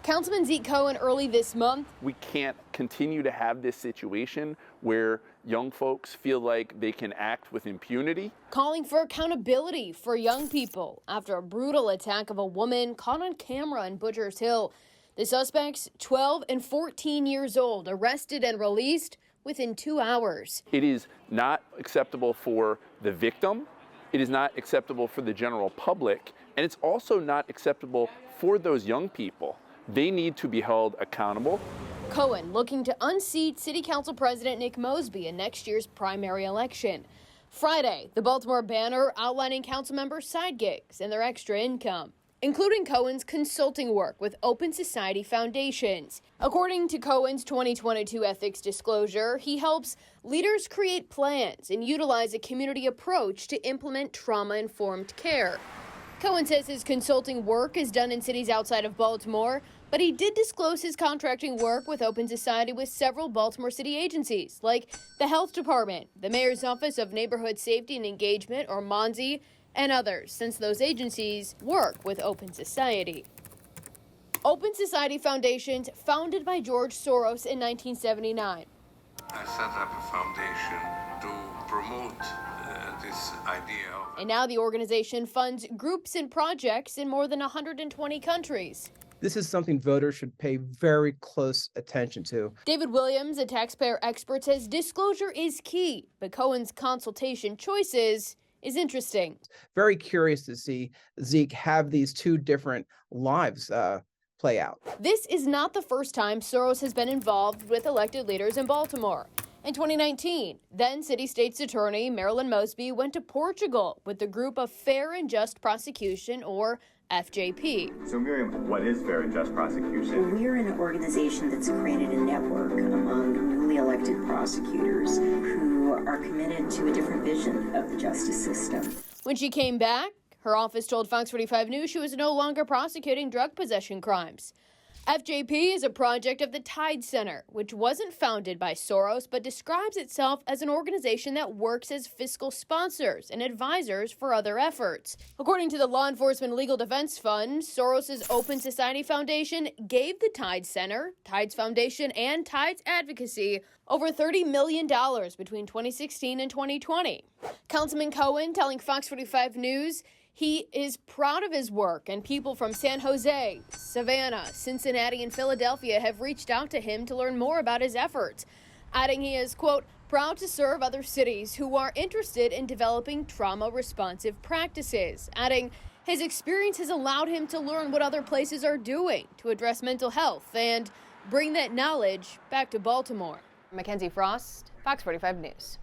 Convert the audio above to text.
Councilman Cohen early this month. We can't continue to have this situation where young folks feel like they can act with impunity. Calling for accountability for young people after a brutal attack of a woman caught on camera in Butchers Hill. The suspects, 12 and 14 years old, arrested and released within 2 hours. It is not acceptable for the victim. It is not acceptable for the general public. And it's also not acceptable for those young people. They need to be held accountable. Cohen looking to unseat City Council President Nick Mosby in next year's primary election. Friday, the Baltimore banner outlining council members' side gigs and their extra income, including Cohen's consulting work with Open Society Foundations. According to Cohen's 2022 ethics disclosure, he helps leaders create plans and utilize a community approach to implement trauma-informed care. Cohen says his consulting work is done in cities outside of Baltimore, but he did disclose his contracting work with Open Society with several Baltimore city agencies, like the Health Department, the Mayor's Office of Neighborhood Safety and Engagement, or MONSE, and others, since those agencies work with Open Society. Open Society Foundations, founded by George Soros in 1979. I set up a foundation to promote this idea. And now the organization funds groups and projects in more than 120 countries. This is something voters should pay very close attention to. David Williams, a taxpayer expert, says disclosure is key, but Cohen's consultation choices is interesting. Very curious to see Zeke have these two different lives play out. This is not the first time Soros has been involved with elected leaders in Baltimore. In 2019, then City State's Attorney Marilyn Mosby went to Portugal with the group of Fair and Just Prosecution, or FJP. So Miriam, what is Fair and Just Prosecution? We're an organization that's created a network among newly elected prosecutors who are committed to a different vision of the justice system. When she came back, her office told Fox 45 News she was no longer prosecuting drug possession crimes. FJP is a project of the Tide Center, which wasn't founded by Soros, but describes itself as an organization that works as fiscal sponsors and advisors for other efforts. According to the Law Enforcement Legal Defense Fund, Soros's Open Society Foundation gave the Tide Center, Tides Foundation, and Tides Advocacy over $30 million between 2016 and 2020. Councilman Cohen telling Fox 45 News he is proud of his work, and people from San Jose, Savannah, Cincinnati, and Philadelphia have reached out to him to learn more about his efforts, adding he is, quote, proud to serve other cities who are interested in developing trauma-responsive practices, adding his experience has allowed him to learn what other places are doing to address mental health and bring that knowledge back to Baltimore. Mackenzie Frost, Fox 45 News.